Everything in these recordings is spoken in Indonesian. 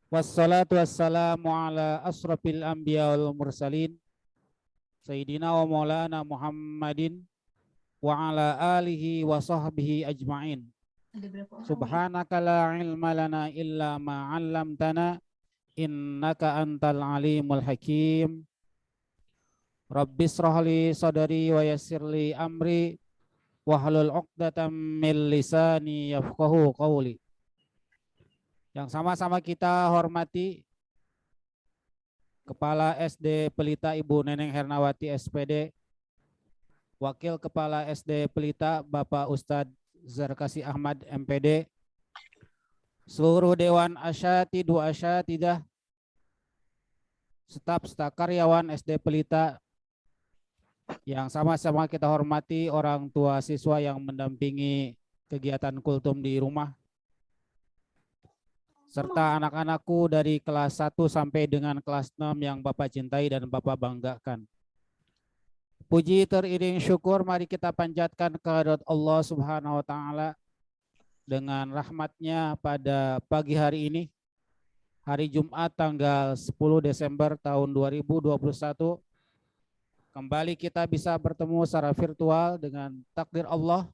Wassalatu wassalamu ala asrafil anbiya wal mursalin Sayyidina wa maulana Muhammadin wa ala alihi wa sahbihi ajma'in. Subhanaka la ilma lana illa ma 'allamtana innaka antal alimul hakim. Rabbis rahli sadri wa yassirli amri wahlul 'uqdatam min lisani yafqahu qawli. Yang sama-sama kita hormati Kepala SD Pelita Ibu Neneng Hernawati SPD, Wakil Kepala SD Pelita Bapak Ustadz Zarkasi Ahmad MPD, seluruh Dewan Asyatidu Asyatidah, staf karyawan SD Pelita, yang sama-sama kita hormati orang tua siswa yang mendampingi kegiatan kultum di rumah, serta anak-anakku dari kelas 1 sampai dengan kelas 6 yang Bapak cintai dan Bapak banggakan. Puji teriring syukur mari kita panjatkan kehadirat Allah Subhanahu wa taala dengan rahmatnya pada pagi hari ini, hari Jumat tanggal 10 Desember tahun 2021. Kembali kita bisa bertemu secara virtual dengan takdir Allah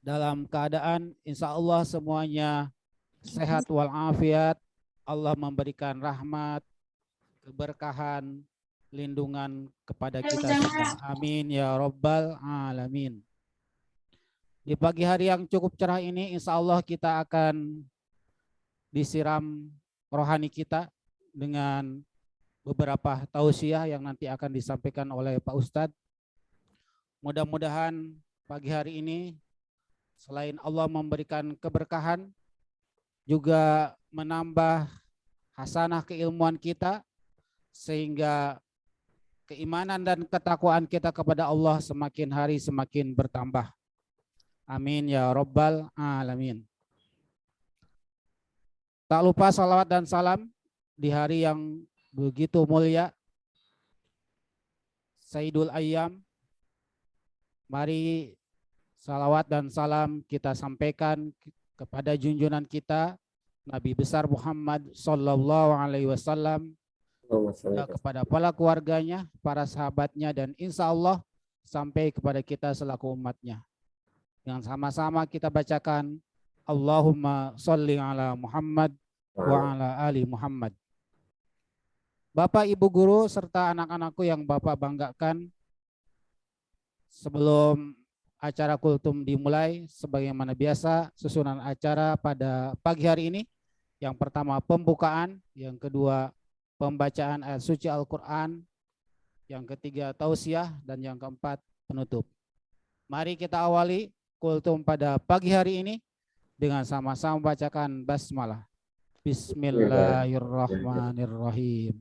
dalam keadaan insya Allah semuanya sehat walafiat. Allah memberikan rahmat, keberkahan, lindungan kepada kita semua. Amin ya rabbal alamin. Di pagi hari yang cukup cerah ini insya Allah kita akan disiram rohani kita dengan beberapa tausiah yang nanti akan disampaikan oleh Pak Ustadz. Mudah-mudahan pagi hari ini selain Allah memberikan keberkahan, juga menambah hasanah keilmuan kita, sehingga keimanan dan ketakwaan kita kepada Allah semakin hari semakin bertambah. Amin ya rabbal alamin. Tak lupa salawat dan salam di hari yang begitu mulia, Sayyidul Ayyam. Mari salawat dan salam kita sampaikan kepada junjungan kita Nabi besar Muhammad sallallahu alaihi wasallam, kepada para keluarganya, para sahabatnya, dan insya Allah sampai kepada kita selaku umatnya. Yang sama-sama kita bacakan Allahumma sholli ala Muhammad wa ala ali Muhammad. Bapak, Ibu guru, serta anak-anakku yang Bapak banggakan, sebelum acara kultum dimulai, sebagaimana biasa susunan acara pada pagi hari ini, yang pertama pembukaan, yang kedua pembacaan ayat suci Al-Quran, yang ketiga tausiah, dan yang keempat penutup. Mari kita awali kultum pada pagi hari ini dengan sama-sama membacakan basmalah. Bismillahirrahmanirrahim.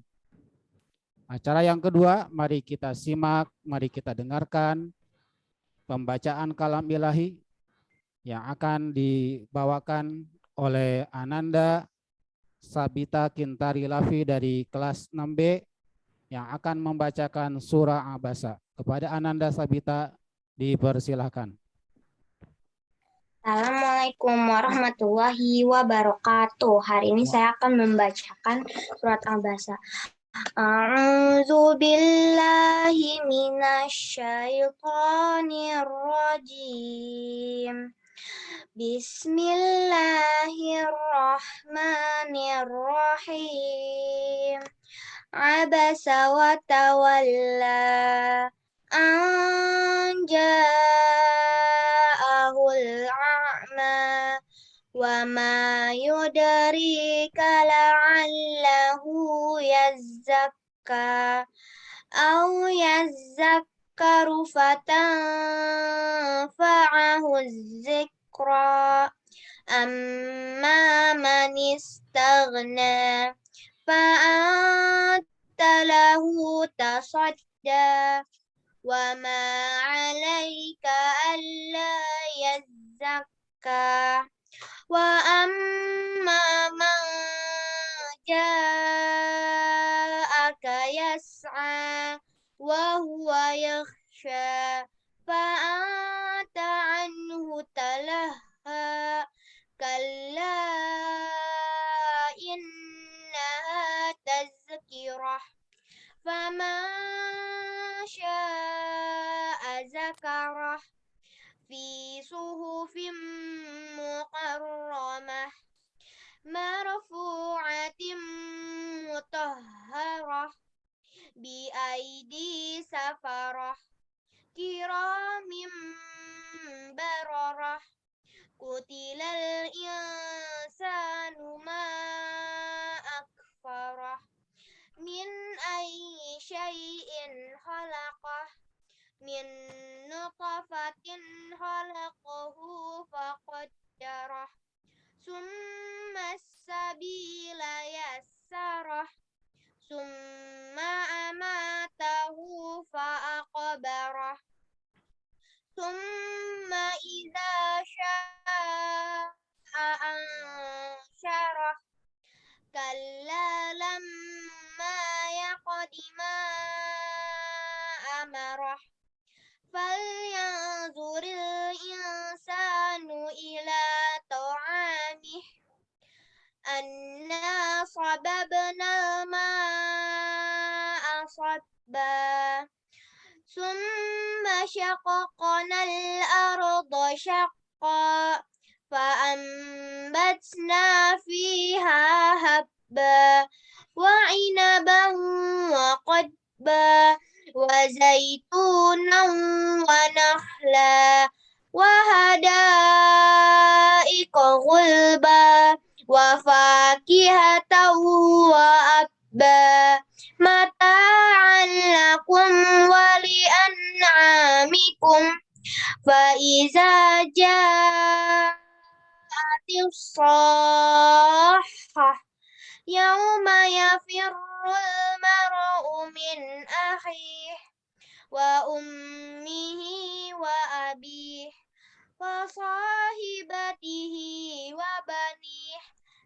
Acara yang kedua, mari kita simak, mari kita dengarkan pembacaan kalam ilahi yang akan dibawakan oleh Ananda Sabita Kintari Lafi dari kelas 6B yang akan membacakan surah Abasa. Kepada Ananda Sabita dipersilahkan. Assalamualaikum warahmatullahi wabarakatuh. Hari ini saya akan membacakan surat Abasa. A'udzu billahi minasyaitonir rajim. Bismillahirrahmanirrahim. Abasa wa tawalla an ja'ahul a'ma wa ma yudrika la'allahu yazzakka aw yazzakkaru fatanfa'ahu dzikra amma man istaghna fa'anta lahu tasadda wa ma 'alaika alla yazzakka wa amma man ja'aka yas'a wa huwa yakhsha fa'anta anhu talaha kalla أيدي سفرة كرام بررة قتل الإنسان ما أكفره من أي شيء خلقه من نطفة خلقه فقدره ثم السبيل يسره ثم أماته فأقبره ثم إذا شاء أنشره كلا لما يقض ما أمره فلينظر الإنسان إلى طعامه أنا صببنا الماء صبا ثم شققنا الأرض شقا فأنبتنا فيها هبا وعنبا وقضبا وزيتونا ونخلا وحدائق غلبا وفاكهة وأبا متاعا لكم ولأنعامكم فإذا جاءت الصاخة يوم يفر المرء من أخيه وأمه وأبيه وصاحبته وبنيه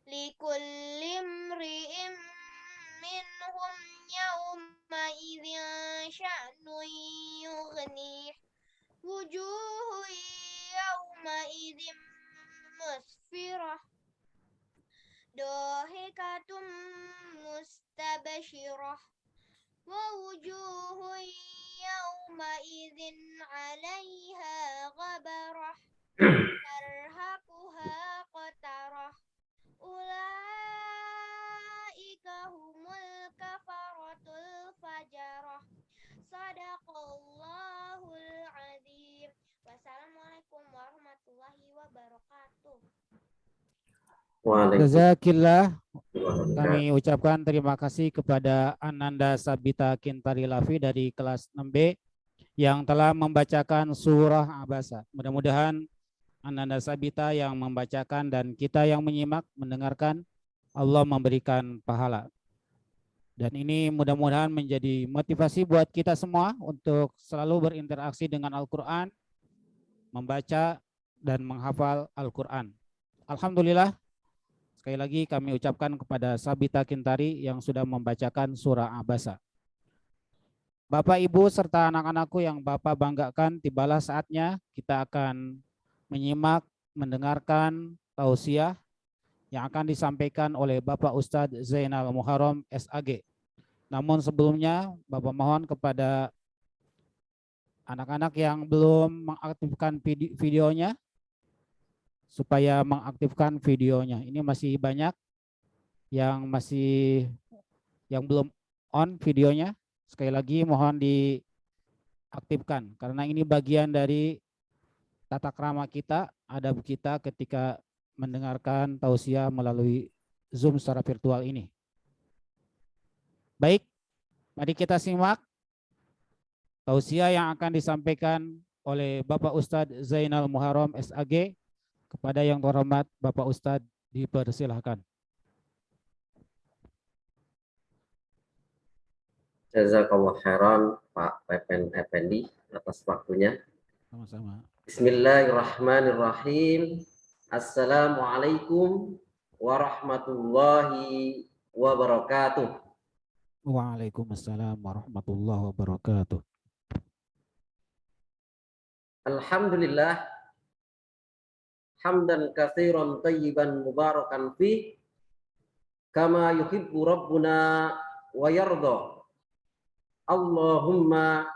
لكل امرئ منهم يومئذ شأن يغنيه وجوه يومئذ مسفرة ضاحكة مستبشرة ووجوه يومئذ عليها غبرة ترهقها قترة أولئك هم الكفرة الفجرة صدق الله العظيم. Wassalamualaikum warahmatullahi wabarakatuh. Jazakillah. Kami ucapkan terima kasih kepada Ananda Sabita Kintari Lafi dari kelas 6B yang telah membacakan surah Abasa. Mudah-mudahan Ananda Sabita yang membacakan dan kita yang menyimak, mendengarkan, Allah memberikan pahala. Dan ini mudah-mudahan menjadi motivasi buat kita semua untuk selalu berinteraksi dengan Al-Quran, membaca dan menghafal Al-Quran. Alhamdulillah, sekali lagi kami ucapkan kepada Sabita Kintari yang sudah membacakan surah Abasa. Bapak, Ibu, serta anak-anakku yang Bapak banggakan, tibalah saatnya kita akan menyimak, mendengarkan tausiah yang akan disampaikan oleh Bapak Ustadz Zainal Muharram SAG. Namun sebelumnya, Bapak mohon kepada anak-anak yang belum mengaktifkan videonya, supaya mengaktifkan videonya. Ini masih banyak yang belum on videonya. Sekali lagi mohon diaktifkan, karena ini bagian dari tata krama kita, adab kita ketika mendengarkan tausiah melalui Zoom secara virtual ini. Baik, mari kita simak tausiah yang akan disampaikan oleh Bapak Ustadz Zainal Muharram SAG. Kepada yang terhormat Bapak Ustadz, dipersilahkan. Jazakallah khairan Pak Pepen Effendi atas waktunya. Sama-sama. Bismillahirrahmanirrahim. Assalamualaikum warahmatullahi wabarakatuh. Waalaikumsalam warahmatullahi wabarakatuh. Alhamdulillah, hamdan katsiran tayyiban mubarakan fi kama yuhibbu rabbuna wa yarda. Allahumma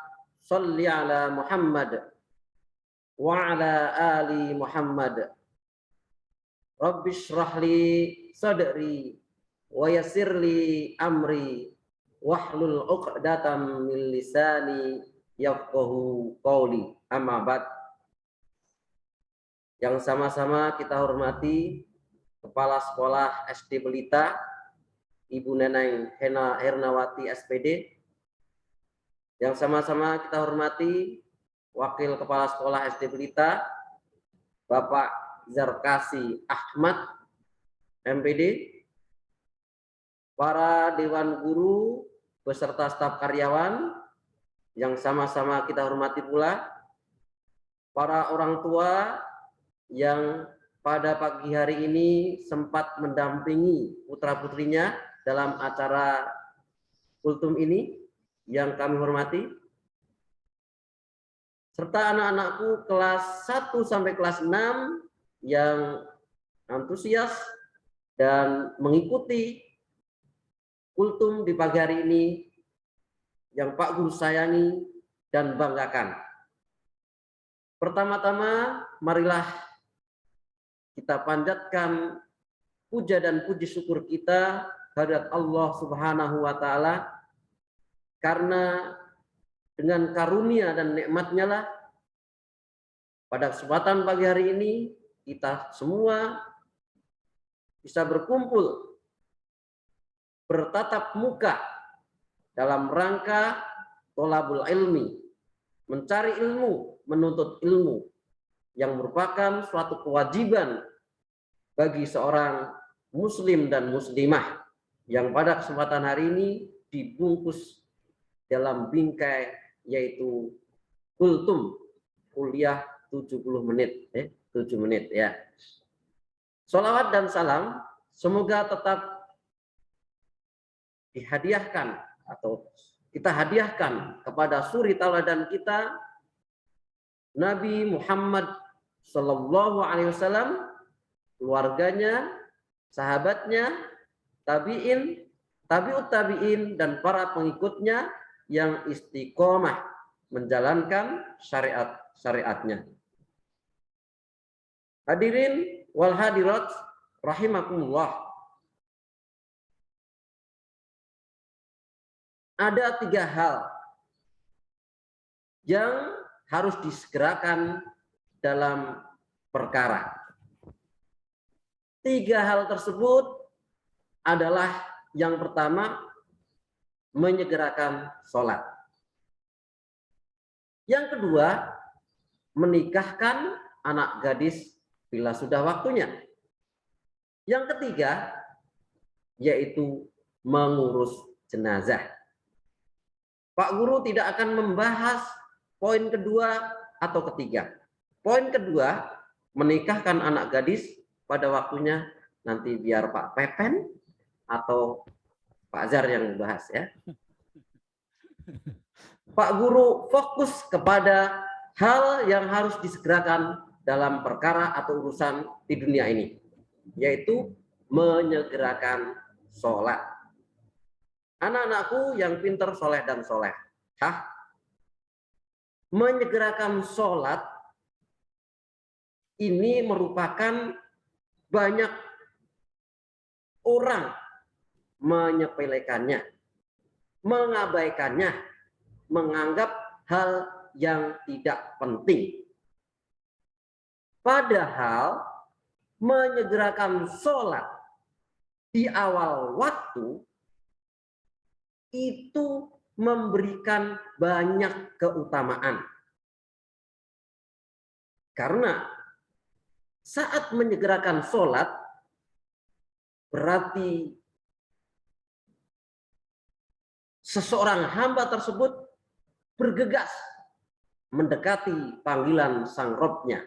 salli ala Muhammad wa ala ali Muhammad. Rabbi shrah li sadri wa yassir li amri wahlul 'uqdatam min lisani yafqahu qawli. Amma ba'd. Yang sama-sama kita hormati Kepala Sekolah SD Belita, Ibu Neneng Hernawati SPD. Yang sama-sama kita hormati Wakil Kepala Sekolah SD Belita, Bapak Zarkasi Ahmad MPD, para Dewan Guru beserta staf karyawan yang sama-sama kita hormati pula, para orang tua yang pada pagi hari ini sempat mendampingi putra-putrinya dalam acara kultum ini yang kami hormati, serta anak-anakku kelas 1 sampai kelas 6 yang antusias dan mengikuti kultum di pagi hari ini yang Pak Guru sayangi dan banggakan. Pertama-tama marilah kita panjatkan puja dan puji syukur kita kehadirat Allah Subhanahu wa taala, karena dengan karunia dan nikmat-Nya lah pada kesempatan pagi hari ini kita semua bisa berkumpul bertatap muka dalam rangka tholabul ilmi, mencari ilmu, menuntut ilmu, yang merupakan suatu kewajiban bagi seorang muslim dan muslimah yang pada kesempatan hari ini dibungkus dalam bingkai yaitu kultum, kuliah 70 menit, 7 menit ya. Sholawat dan salam semoga tetap dihadiahkan atau kita hadiahkan kepada suri tauladan kita Nabi Muhammad Sallallahu Alaihi Wasallam, keluarganya, sahabatnya, tabiin, tabiut tabiin, dan para pengikutnya yang istiqomah menjalankan syariatnya. Hadirin wal hadirat rahimakumullah. Ada 3 hal yang harus disegerakan dalam perkara. 3 hal tersebut adalah yang pertama, menyegerakan sholat. Yang kedua, menikahkan anak gadis bila sudah waktunya. Yang ketiga, yaitu mengurus jenazah. Pak Guru tidak akan membahas poin kedua atau ketiga. Poin kedua, menikahkan anak gadis pada waktunya, nanti biar Pak Pepen atau Pak Zar yang bahas ya. Pak Guru fokus kepada hal yang harus disegerakan dalam perkara atau urusan di dunia ini, yaitu menyegerakan sholat. Anak-anakku yang pintar, soleh dan soleh, menyegerakan sholat ini merupakan banyak orang menyepelekannya, mengabaikannya, menganggap hal yang tidak penting. Padahal menyegerakan sholat di awal waktu itu memberikan banyak keutamaan. Karena saat menyegerakan sholat berarti seseorang hamba tersebut bergegas mendekati panggilan sang Robnya.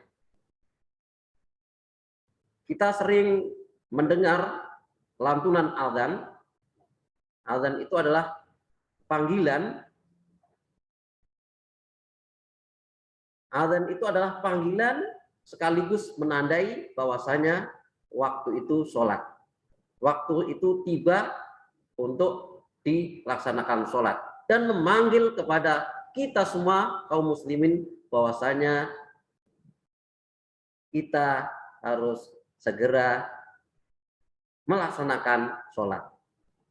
Kita sering mendengar lantunan azan. Azan itu adalah panggilan. Azan itu adalah panggilan sekaligus menandai bahwasanya waktu itu sholat. Waktu itu tiba untuk dilaksanakan sholat. Dan memanggil kepada kita semua kaum muslimin bahwasanya kita harus segera melaksanakan sholat.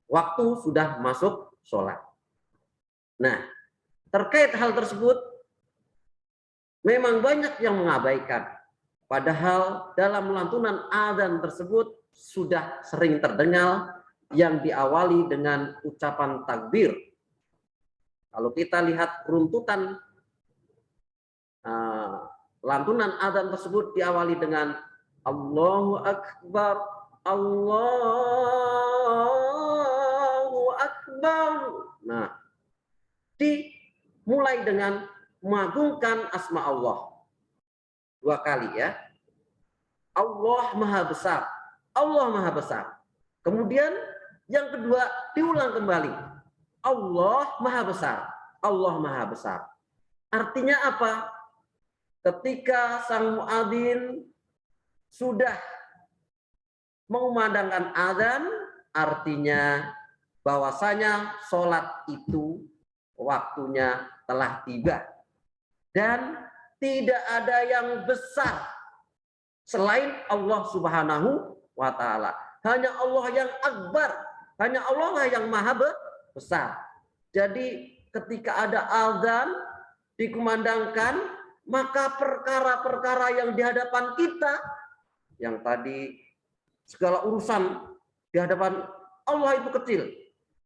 Waktu sudah masuk sholat. Nah, terkait hal tersebut, memang banyak yang mengabaikan. Padahal dalam lantunan adzan tersebut sudah sering terdengar yang diawali dengan ucapan takbir. Kalau kita lihat runtutan lantunan adzan tersebut diawali dengan Allahu Akbar, Allahu Akbar. Nah, dimulai dengan mengagungkan asma Allah. 2 kali ya. Allah Maha Besar. Allah Maha Besar. Kemudian yang kedua diulang kembali. Allah Maha Besar. Allah Maha Besar. Artinya apa? Ketika sang muadzin sudah mengumandangkan azan, artinya bahwasanya sholat itu waktunya telah tiba. Dan tidak ada yang besar selain Allah Subhanahu wa Ta'ala. Hanya Allah yang akbar, hanya Allah lah yang maha besar. Jadi ketika ada azan dikumandangkan, maka perkara-perkara yang di hadapan kita, yang tadi segala urusan di hadapan Allah itu kecil,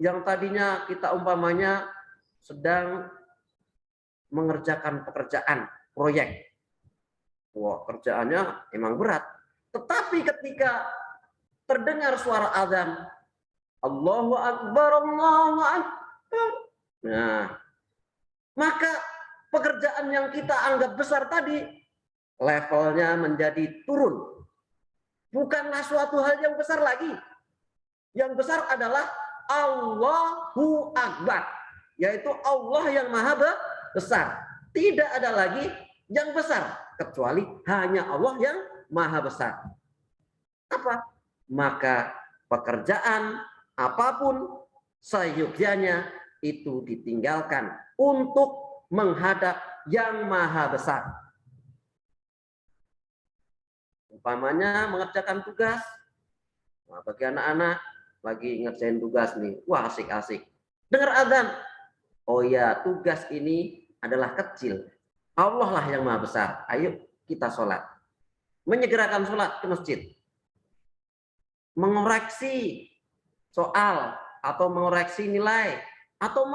yang tadinya kita umpamanya sedang mengerjakan pekerjaan proyek, wah kerjaannya emang berat, tetapi ketika terdengar suara azan, Allahu Akbar, Allahu Akbar, nah maka pekerjaan yang kita anggap besar tadi levelnya menjadi turun. Bukanlah suatu hal yang besar lagi. Yang besar adalah Allahu Akbar, yaitu Allah yang maha besar. Tidak ada lagi yang besar kecuali hanya Allah yang maha besar. Apa? Maka pekerjaan apapun seyogyanya itu ditinggalkan untuk menghadap yang maha besar. Umpamanya mengerjakan tugas, nah, bagi anak-anak lagi ngerjain tugas nih, wah asik-asik. Dengar azan, oh ya tugas ini adalah kecil, Allah lah yang maha besar. Ayo kita sholat, menyegerakan sholat ke masjid, mengoreksi soal atau mengoreksi nilai atau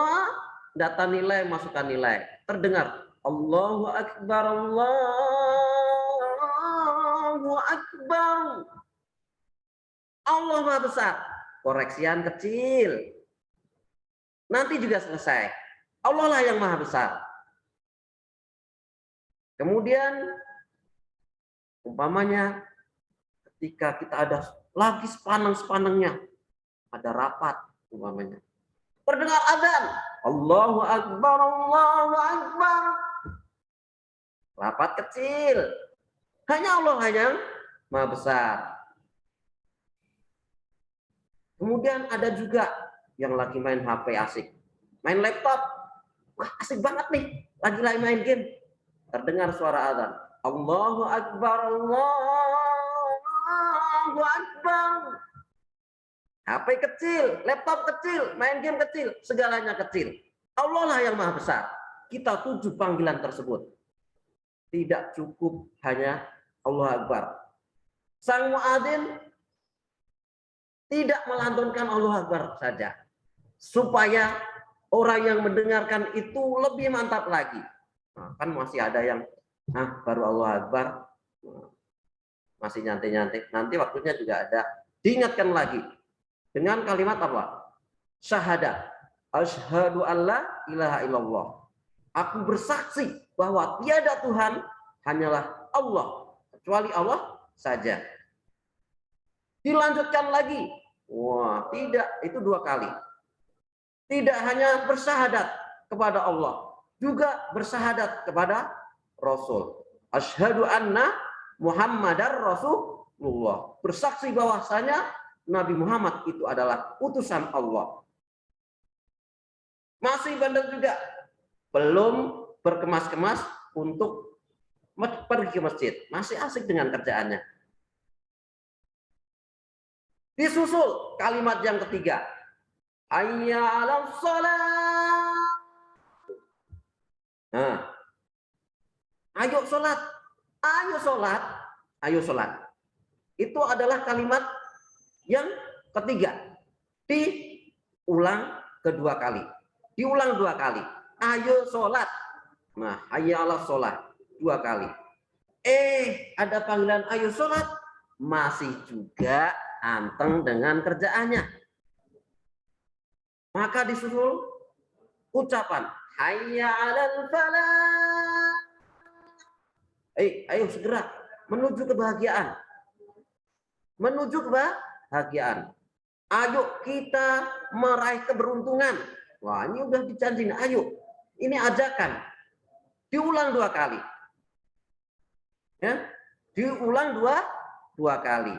data nilai, masukkan nilai, terdengar Allahu Akbar, Allahu Akbar, Allah Maha Besar, koreksian kecil, nanti juga selesai, Allah lah yang Maha Besar. Kemudian umpamanya ketika kita ada lagi sepaneng-sepanengnya, ada rapat umpamanya, terdengar azan, Allahu Akbar, Allahu Akbar. Rapat kecil, hanya Allah yang maha besar. Kemudian ada juga yang lagi main HP asik, main laptop, wah asik banget nih, lagi main game. Terdengar suara azan, Allahu Akbar, Allahu Akbar. HP kecil, laptop kecil, main game kecil, segalanya kecil. Allah lah yang maha besar. Kita tuju panggilan tersebut. Tidak cukup hanya Allah Akbar. Sang muadzin tidak melantunkan Allah Akbar saja. Supaya orang yang mendengarkan itu lebih mantap lagi. Nah, kan masih ada yang baru Allah Akbar, masih nyantai-nyantai. Nanti waktunya juga ada. Diingatkan lagi dengan kalimat apa? Syahadat. Asyhadu alla ilaha illallah. Aku bersaksi bahwa tiada Tuhan hanyalah Allah, kecuali Allah saja. Dilanjutkan lagi. Wah, tidak, itu 2 kali. Tidak hanya bersyahadat kepada Allah, juga bersyahadat kepada Rasul. Asyhadu anna Muhammadar Rasulullah. Bersaksi bahwasanya Nabi Muhammad itu adalah utusan Allah. Masih bandel juga. Belum berkemas-kemas untuk pergi ke masjid. Masih asik dengan kerjaannya. Disusul kalimat yang ketiga. hayya 'alas shalah. Nah, ayo sholat, ayo sholat, ayo sholat. Itu adalah kalimat yang ketiga. Diulang kedua kali. Diulang 2 kali. Ayo sholat. Nah, hayya 'alas sholat 2 kali. Ada panggilan ayo sholat. Masih juga anteng dengan kerjaannya. Maka disusul ucapan hayya 'alal falah. Ayo segera menuju kebahagiaan. Menuju kebahagiaan. Ayo kita meraih keberuntungan. Wah, ini udah dijanjiin. Ayo. Ini ajakan. Diulang 2 kali. Ya, diulang dua kali.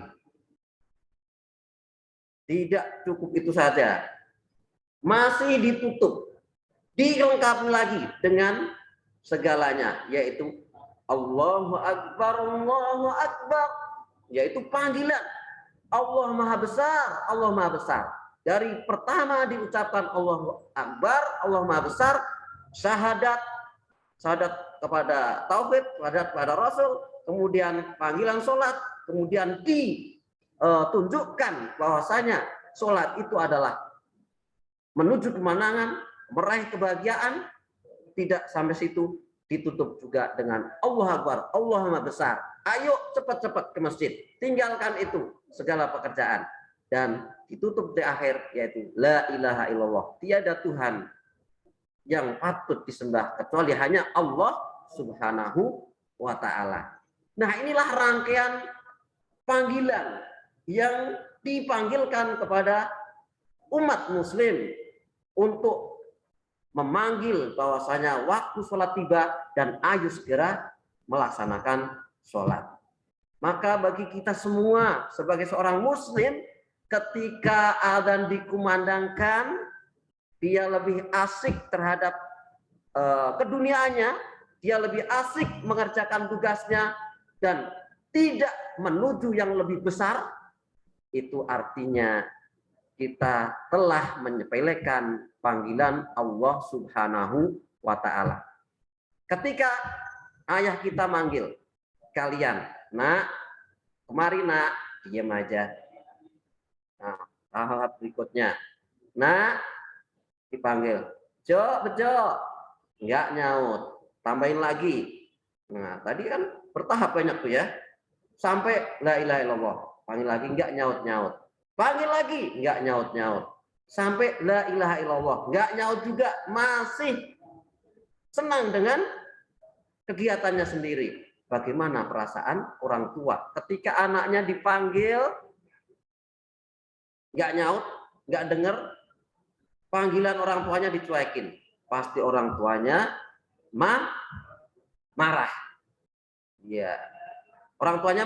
Tidak cukup itu saja. Masih ditutup. Dilengkapi lagi dengan segalanya, yaitu Allahu Akbar, Allahu Akbar, yaitu panggilan Allah Maha Besar, Allah Maha Besar. Dari pertama diucapkan Allahu Akbar, Allah Maha Besar, syahadat kepada tauhid, syahadat kepada Rasul, kemudian panggilan sholat, kemudian ditunjukkan bahwasanya sholat itu adalah menuju kemenangan, meraih kebahagiaan. Tidak sampai situ, ditutup juga dengan Allah Akbar, Allah Maha Besar. Ayo cepat-cepat ke masjid, tinggalkan itu segala pekerjaan, dan ditutup di akhir yaitu la ilaha illallah, tiada Tuhan yang patut disembah kecuali hanya Allah Subhanahu wa taala. Nah, inilah rangkaian panggilan yang dipanggilkan kepada umat muslim untuk memanggil bahwasanya waktu sholat tiba dan ayo segera melaksanakan sholat. Maka bagi kita semua sebagai seorang muslim, ketika adzan dikumandangkan, dia lebih asik terhadap keduniaannya, dia lebih asik mengerjakan tugasnya dan tidak menuju yang lebih besar. Itu artinya kita telah menyepelekan panggilan Allah Subhanahu wa taala. Ketika ayah kita manggil kalian, nak, kemari nak, diam aja. Nah, tahap berikutnya, nak, dipanggil, Jo, bejo, enggak nyaut, tambahin lagi. Nah, tadi kan bertahap banyak tuh ya, sampai la ilaha illallah, panggil lagi enggak nyaut-nyaut. Panggil lagi, enggak nyaut-nyaut. Sampai la ilaha illallah, enggak nyaut juga, masih senang dengan kegiatannya sendiri. Bagaimana perasaan orang tua ketika anaknya dipanggil, enggak nyaut, enggak dengar, panggilan orang tuanya dicuekin. Pasti orang tuanya marah. Ya, orang tuanya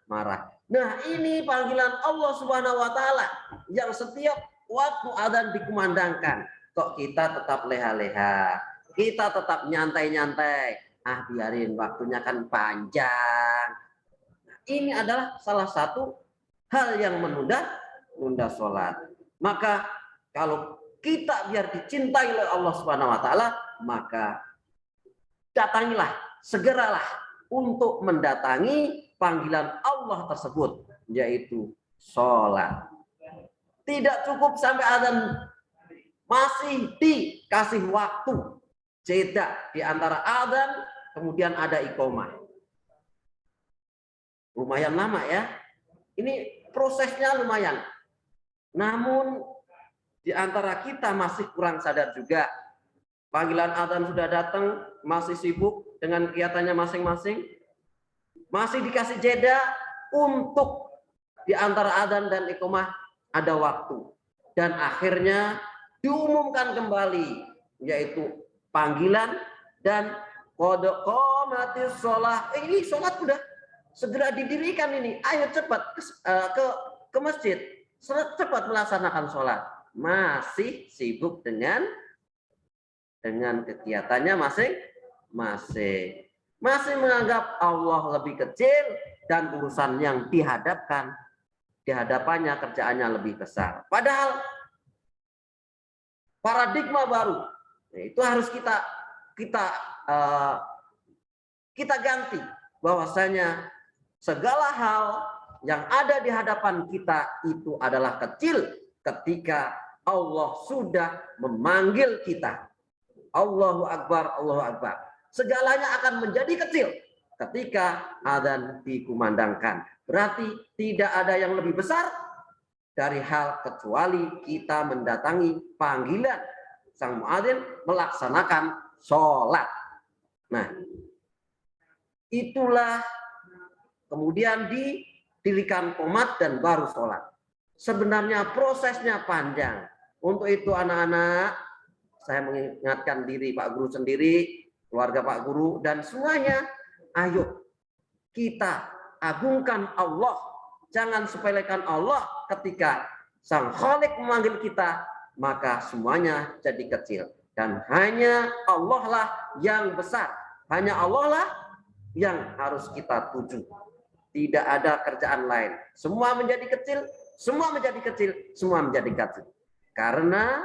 marah. Nah, ini panggilan Allah Subhanahu wa taala yang setiap waktu adzan dikumandangkan, kok kita tetap leha-leha, kita tetap nyantai-nyantai. Ah, biarin, waktunya kan panjang. Ini adalah salah satu hal yang menunda sholat. Maka kalau kita biar dicintai oleh Allah Subhanahu wa taala, maka datangilah, segeralah untuk mendatangi panggilan Allah tersebut, yaitu sholat. Tidak cukup sampai adzan, masih dikasih waktu jeda di antara adzan kemudian ada iqomah. Lumayan lama ya. Ini prosesnya lumayan. Namun di antara kita masih kurang sadar juga. Panggilan adzan sudah datang, masih sibuk dengan kegiatannya masing-masing. Masih dikasih jeda untuk di antara adzan dan iqomah ada waktu. Dan akhirnya diumumkan kembali, yaitu panggilan dan qad qamatis shalah. Ini sholat sudah segera didirikan ini. Ayo cepat ke masjid. Cepat melaksanakan sholat. Masih sibuk dengan kegiatannya masing-masing. Masih menganggap Allah lebih kecil dan urusan yang di hadapannya kerjaannya lebih besar. Padahal paradigma baru. Nah, itu harus kita ganti, bahwasanya segala hal yang ada di hadapan kita itu adalah kecil ketika Allah sudah memanggil kita. Allahu Akbar, Allahu Akbar. Segalanya akan menjadi kecil ketika adzan dikumandangkan. Berarti tidak ada yang lebih besar dari hal kecuali kita mendatangi panggilan sang muadzin melaksanakan sholat. Nah, itulah kemudian didirikan qomat dan baru sholat. Sebenarnya prosesnya panjang. Untuk itu anak-anak, saya mengingatkan diri Pak Guru sendiri, keluarga Pak Guru, dan semuanya, ayo kita agungkan Allah. Jangan sepelekan Allah. Ketika Sang Khalik memanggil kita, maka semuanya jadi kecil. Dan hanya Allah lah yang besar. Hanya Allah lah yang harus kita tuju. Tidak ada kerjaan lain. Semua menjadi kecil, semua menjadi kecil, semua menjadi kecil. Karena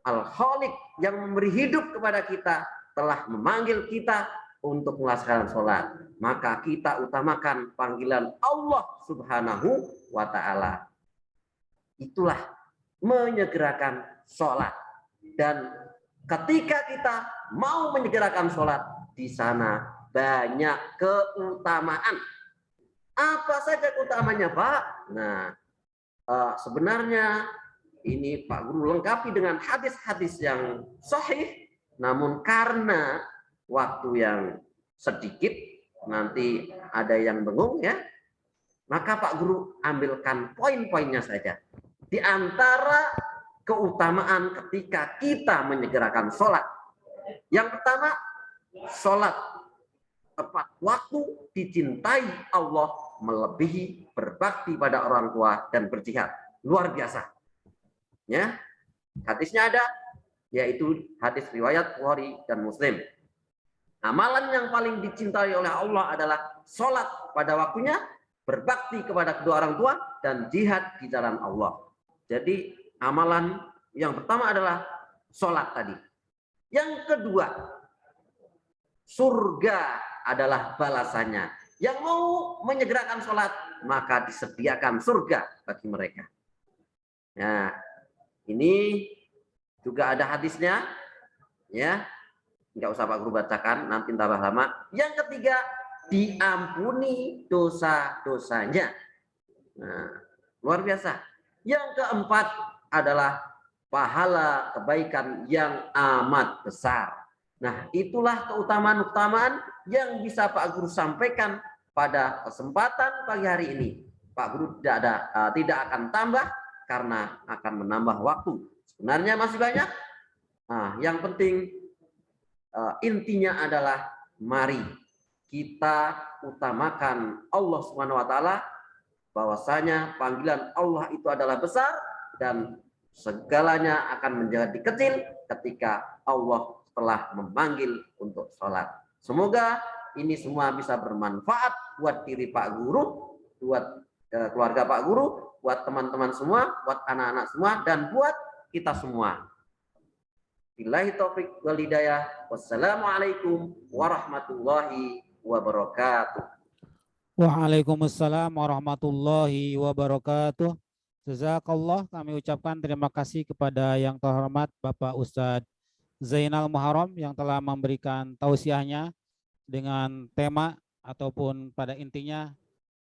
Al-Khaliq yang memberi hidup kepada kita telah memanggil kita untuk melaksanakan sholat. Maka kita utamakan panggilan Allah Subhanahu wa Ta'ala. Itulah menyegerakan sholat. Dan ketika kita mau menyegerakan sholat, di sana banyak keutamaan. Apa saja keutamanya, Pak? Nah, sebenarnya ini Pak Guru lengkapi dengan hadis-hadis yang sahih, namun karena waktu yang sedikit, nanti ada yang bingung ya, maka Pak Guru ambilkan poin-poinnya saja. Di antara keutamaan ketika kita menyegerakan sholat. Yang pertama, sholat tepat waktu dicintai Allah melebihi berbakti pada orang tua dan berjihad. Luar biasa. Ya, hadisnya ada, yaitu hadis riwayat Bukhari dan Muslim. Amalan yang paling dicintai oleh Allah adalah sholat pada waktunya, berbakti kepada kedua orang tua, dan jihad di jalan Allah. Jadi amalan yang pertama adalah sholat tadi. Yang kedua, surga adalah balasannya. Yang mau menyegerakan sholat, maka disediakan surga bagi mereka. Nah, ini juga ada hadisnya, ya, nggak usah Pak Guru bacakan, nanti tambah lama. Yang ketiga, diampuni dosa-dosanya. Nah, luar biasa. Yang keempat adalah pahala kebaikan yang amat besar. Nah, itulah keutamaan-keutamaan yang bisa Pak Guru sampaikan pada kesempatan pagi hari ini. Pak Guru tidak akan tambah karena akan menambah waktu. Sebenarnya masih banyak. Nah, yang penting intinya adalah mari kita utamakan Allah Subhanahu wa Ta'ala, bahwasanya panggilan Allah itu adalah besar dan segalanya akan menjadi kecil ketika Allah telah memanggil untuk sholat. Semoga ini semua bisa bermanfaat buat diri Pak Guru, buat keluarga Pak Guru, buat teman-teman semua, buat anak-anak semua, dan buat kita semua. Billahi taufik wal hidayah. Wassalamualaikum warahmatullahi wabarakatuh. Waalaikumsalam warahmatullahi wabarakatuh. Jazakallah, kami ucapkan terima kasih kepada yang terhormat Bapak Ustadz Zainal Muharram yang telah memberikan tausiahnya dengan tema ataupun pada intinya,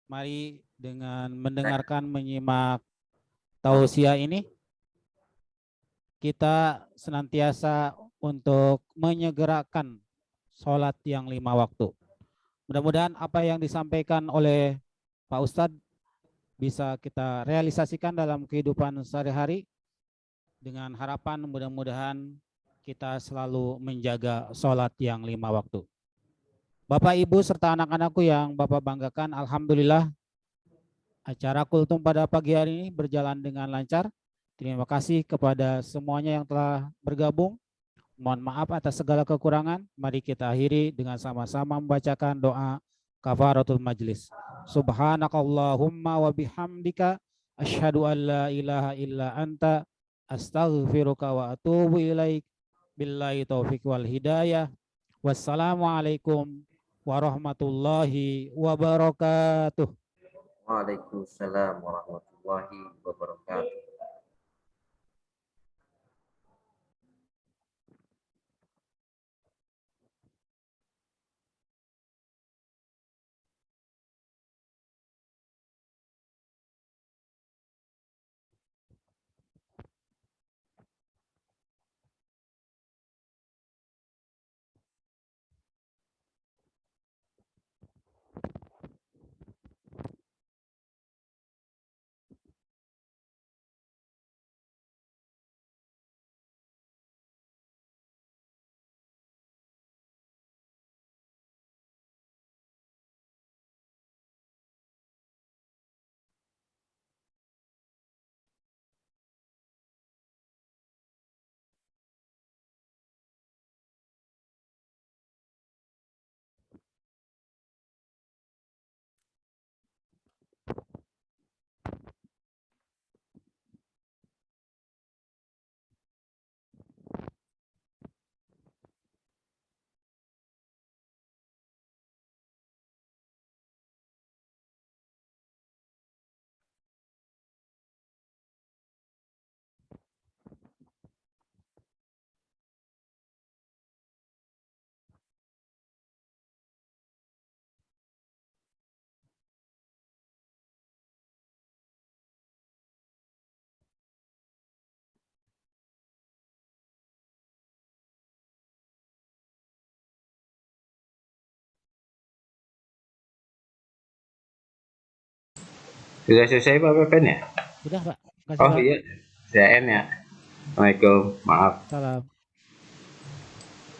mari dengan mendengarkan, menyimak tausiah ini, kita senantiasa untuk menyegerakan sholat yang 5 waktu. Mudah-mudahan apa yang disampaikan oleh Pak Ustadz bisa kita realisasikan dalam kehidupan sehari-hari, dengan harapan mudah-mudahan kita selalu menjaga sholat yang 5 waktu. Bapak, Ibu, serta anak-anakku yang Bapak banggakan, alhamdulillah acara kultum pada pagi hari ini berjalan dengan lancar. Terima kasih kepada semuanya yang telah bergabung. Mohon maaf atas segala kekurangan. Mari kita akhiri dengan sama-sama membacakan doa kafaratul majlis. Subhanakallahumma wa bihamdika asyhadu an la ilaha illa anta Astaghfiruka wa atubu ilaik. Billahi taufik wal hidayah. Wassalamualaikum warahmatullahi wabarakatuh. Waalaikumsalam warahmatullahi wabarakatuh. Sudah selesai Pak Pepen ya? Sudah, Pak. Kasih, Oh Pak. iya, saya N ya. Assalamualaikum, maaf. Salam.